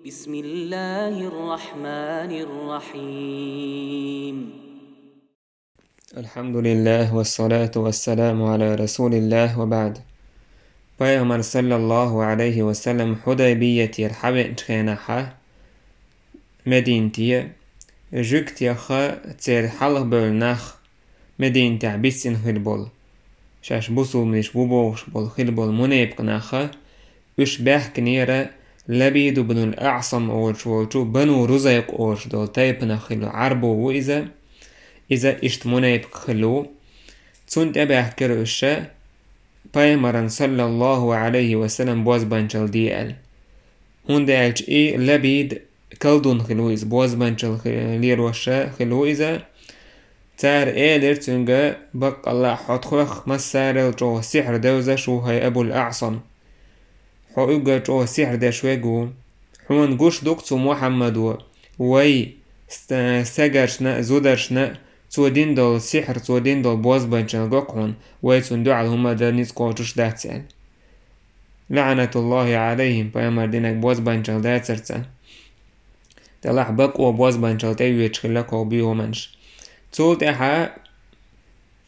بسم الله الرحمن الرحيم. الحمد لله والصلاة والسلام على رسول الله وبعد. Peygamber sallallahu aleyhi ve sellem Hudaybiyetier habe trenaha Medintiye jüktiyaha tser halh bölnach Medintia bissin hilbol. Şaş busumniş buboş bol hilbol munebqnaha üş behknire Labid ibn al-A'sam orçu banu Ruzayq orç dol taypna hilu arbu ve إذا إشت منيب خلو تسنت أبا أحكر الشاء بايمران صلى الله عليه وسلم بوز بانشل ديال هون دالج لبيد كالدون خلويز بوز بانشل لير وشاء خلويزا تار إيلر تنجا بق الله حطخوخ مسارل جو سحر دوزا شو هاي أبو الأعصم حوغا جو سحر دا شويقو حون قوش دوكتو محمدو وي سجرشنا زودرشنا تودين دول سحر تودين دول بوز بانشان قوقون ويتون دعال هما دانيس قوتوش داتسان لعنة الله عليهم بايمار دينك بوز بانشان داتسرتسان تلاح بقو بوز بانشان تيويتش خلاكو بيو منش تولت احا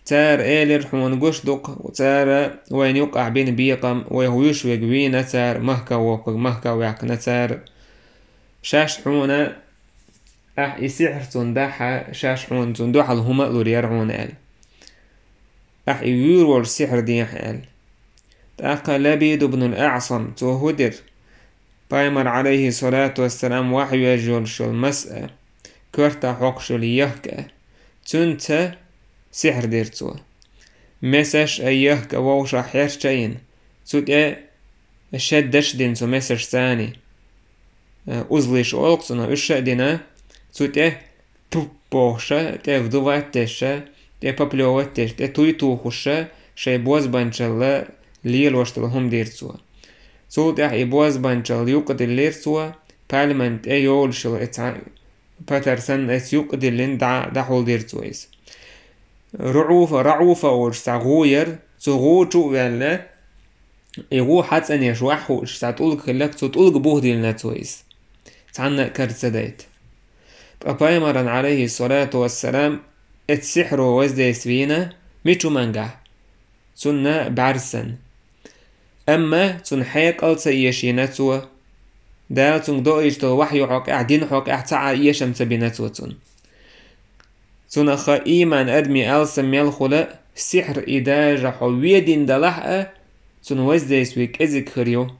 تار ايلر حمون قوش دوق وتار وين يقع بين بيقم ويهويش ويقوينا تار مهكا وقق مهكا ويعقنا تار شاش حونا يسحر تندحى شاش حون تندحى الهما لوريرعون قال يور السحر دي قال تأقى لبيد بن الأعصم توهدر بايمر عليه الصلاة والسلام وحي يجول شو المسأة كرتا حق شو ليهكا تنت سحر ديرتو مسش أيهكا ووشا حيرشين تut شدش دين سو مسش ثاني أزليش أولقصنا أشدنا تut تبوشا تفدواتشا تبابلواتشا تيتوخوشا شي بوز بانشلا ليل واشتلهم ديرتسوا تut بوز بانشل يقدر ليرتسوا بالمنت يول شل باترسن يقدر دحول ديرتسويس رعوفة ورش تغوير تغوچو ولا يغو حتى ان يشوحو تقول خلاك تقول بوه ديلنا تويس تعنا كرتسدايت بايمران عليه الصلاة والسلام السحر وزديس فينا ميتو منجح تنا بعرسن اما تن حيك السا يشيناتو دا تن دوئيش تو وحيو حق اعدين حق اعتعا يشم تبيناتو تن اخا ايمان ادمي السا ميالخولا سحر إداجة حويدين دلحقة تن وزديس ويك ازيك خريو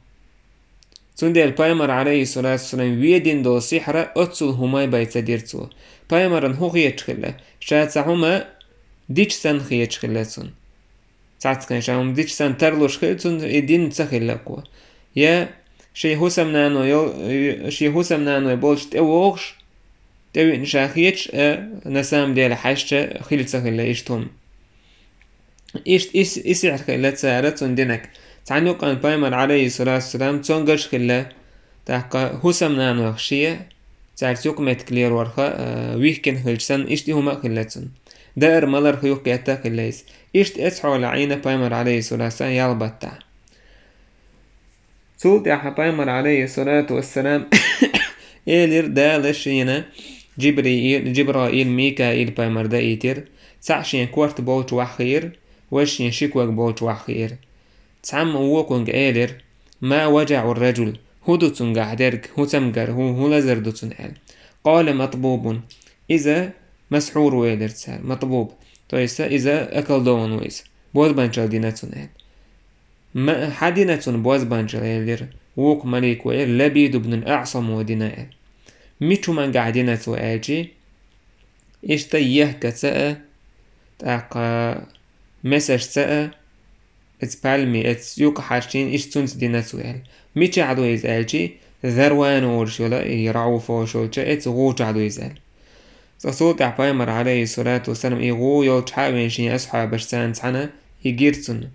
تن ديال بايمر عليه الصلاة والسلام ويدين دو سحرة اتسل هماي بايتا ديرتو بايمران هو خيتشخلا شاتسا هما ديش سن خيتشخلاتون تعتقن شاهم ديش سن ترلوش خيتون إدين تسخلاكوا يا شي هوسم نانو يبولش تأوغش تأوي نشاخيتش نسام ديال حاشتا خيل تسخلا إشتهم إسعر خلا تسارتون دينك تعنو قان بايمر عليه الصلاة والسلام تونغرش خلا تحقا هوسم نانو خشية تعرتوك متكلير ورخا ويهكن خلجسن إشتي هما خلاتون دائر مالر خيوك ياتا خلايس إشت أسحو لعينا بايمر عليه الصلاة والسلام يالبطع تولت يا بايمر عليه الصلاة والسلام إيلر دالشينا جبرائيل ميكائيل بايمر دا إيتر تعشين كوارت بولت وحخير وشين شكوك بولت وحخير تعم ووكونج إيلر ما وجع الرجل هدوتون قاعدرك هتمجر هو لزردوتون قال مطبوب إذا مسحور ويلر تسال مطبوب تويسا إذا أكل دون ويس بوز بانشال ديناتون ما حديناتون بوز بانشال إيلر ووك مليك وير لبيد بن الأعصم ودينا ميتو من قاعديناتو آجي إشتا يهكا تسأ تاقا مسج تسأ اتبالمي اتسيوك حاشين اشتونس ديناتو ميتش عدو يزالجي ذروان ورشولا يرعوف ورشولجا اتغوش عدو يزال صوت بايمر عليه الصلاة والسلام يغو يلتحاوين شين أصحاب برسان تحنا يجيرتون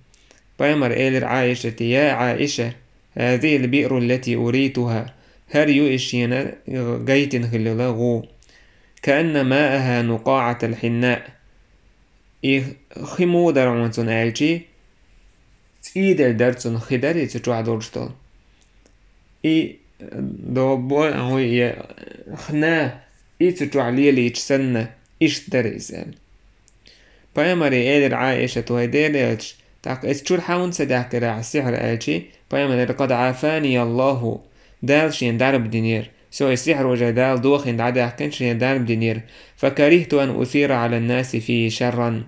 بايمر إيلر عائشة يا عائشة هذه البئر التي أريتها هريو إشينا جيتن خلال غو كأن ماءها نقاعة الحناء خمو درعونتون آلجي تيدل درتون خدر يتجوع دورشتل دوبو هو خنا إيتو عليلي يتسنى إيش دريزان بايمري إيدر عائشة وهيديريش تاك إتشور حاون سداك راع السحر آلشي بايمري قد عافاني الله دالشين دارب دينير سو السحر وجدال دوخين دعدا كنشين دارب دينير فكرهت أن أثير على الناس فيه شرا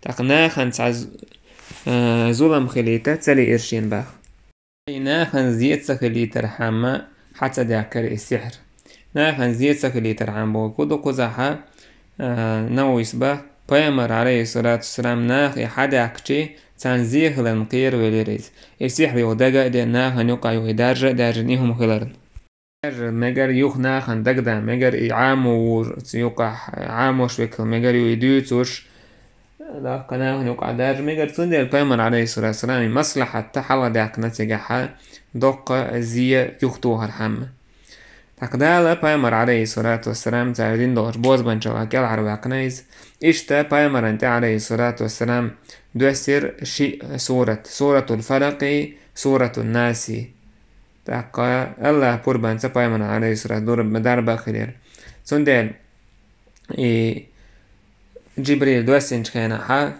تاك ناخن ظلم خليتا تسلي إرشين باخ ناخن زيت سخلي ترحمة حتى داكر السحر ناخن زيت سخلي ترحمة كودو كوزاحا نويس باخ Paymar عليه الصلاة والسلام ناخ حدا أكتي تنزيه لنقير وليريز السحر يودقا دي ناخن يقع يدارج دارجنيهم خلرن مگر يوخ ناخن دقدا مگر يعامو يقع عامو شوكل مگر يدوتوش لا ناخن يقع دارج مگر تندي البايمر عليه الصلاة والسلام مصلحة تحوى داك نتجحا دقا زي يختوها الحمة تقدال بايمر عليه الصلاة والسلام تعودين دور بوز بنشو هكال عرواقنايز إشتا بايمر انت عليه الصلاة والسلام دوسر شيء سورة الفلق سورة الناس تقا الله قربان بايمر عليه الصلاة دور مدار باخرير سندل جبريل دوسنش كان حا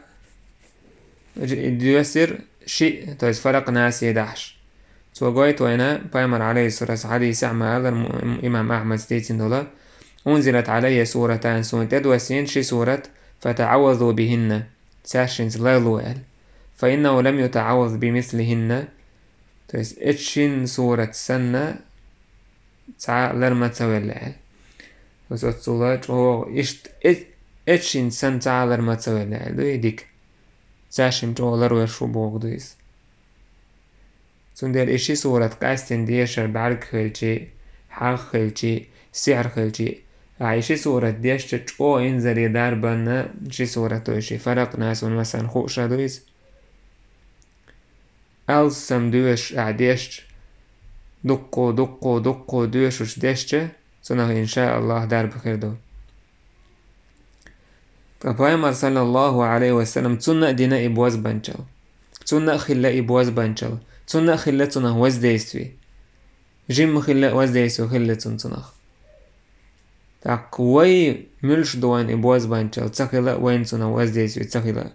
دوسر شيء تويس فلق ناس يدحش سوغويت وينا بايمر عليه الصلاة حديث عما هذا الإمام أحمد ستيتين دولا أنزلت علي سورتان سونتد وسين شي سورة فتعوذوا بهن ساشنز لالوال فإنه لم يتعوذ بمثلهن تس اتشين سورة سنة تسعى لرما تسويلال وسوت سولات هو اتشين سن تسعى لرما تسويلال دو يديك ساشن جو لروير شو بوغدويس سندر إشي سورة قاستن ديشر بعرق خلجي حق خلجي سحر خلجي عايشي سورة ديشت او انزري داربنا شي سورة توشي فرق ناس مثلا خوشا دويز ألسم دوش اعديش دقو دوشوش ديشت سنه إن شاء الله دارب خير دو فبايمر صلى الله عليه وسلم تسنة دينا إبواز بانشل تسنة خلا إبواز بانشل تسنة خلا تنه وزديستوي جيم خلا وزديستوي خلا تنه تاكوي ملش دوان إبواز بانشل تخلا وين تنه وزديستوي تخلا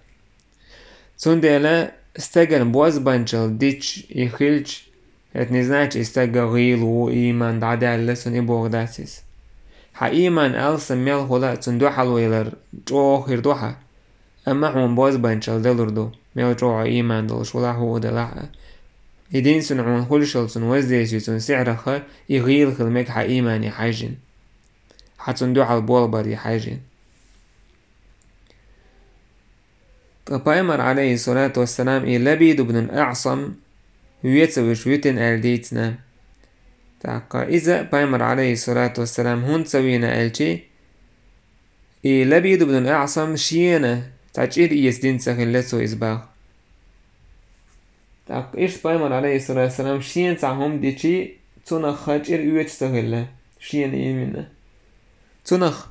تندلا استجل بواز بانشل ديش يخلج это не значит استجل غيلو إيمان دعدا لسن إبوغ داسيس ها إيمان ألسن ميل خلا تندوحل ويلر جو خير دوحا أما حون بواز بانشل دلر دو ميل جو إيمان دل شولا هو دلها يدين سنعون خلشل سن وزديستوي سن سعرخ يغيل خلمك ها إيمان يحاجن حتندوحل بولبر يحاجن فبايمر عليه الصلاة والسلام لبيد بن الأعصم ويتسويش ويتن ألديتنا تاقا إذا بايمر عليه الصلاة والسلام هون تسوينا ألشي لبيد بن الأعصم شينا تاجير يسدين سخلتو إزباغ تاق إيش بايمر عليه الصلاة والسلام شين تعهم ديشي تنخ خاجر يويت سخلة شين إيمنا تنخ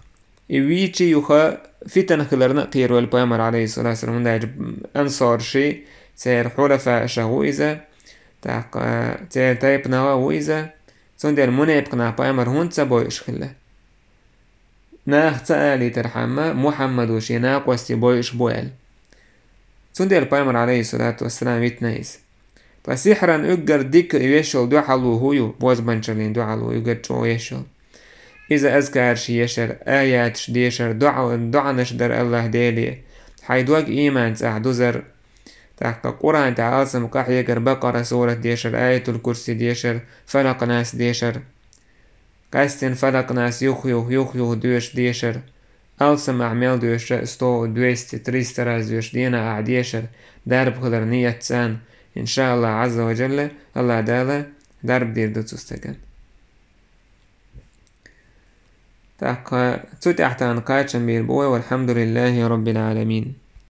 يويتشي يوخا فتن خلرنا قيرو البايمر عليه الصلاة والسلام دا أنصار شي سير حلفاء شهو إذا تاق تير تايب نوا إذا سندر منيبقنا بايمر هون تسابويش خلا ناخ تسالي ترحمة محمد وشيناق واستبويش بوال سندر بايمر عليه الصلاة والسلام يتنايس فسحرا اقر ديك يشل دو حلو هويو بوز بنشلين دو حلو يقر جو يشل إذا أذكر شي يشر آيات شديشر دعا نشدر الله ديلي حيدوك إيمان تأحدوزر تحقق قرآن تعالى سمقاح يقر بقرة سورة ديشر آية الكرسي ديشر فلق ناس ديشر قاستن فلق ناس يخيو دوش ديشر ألسم أعمال دوش ستو دويست تريست راز دوش دينا أعديشر دارب خضر نية سان إن شاء الله عز وجل الله دالا دارب دير دو تستقن تحقق تتحت عن قاتشن بالبوي والحمد لله رب العالمين.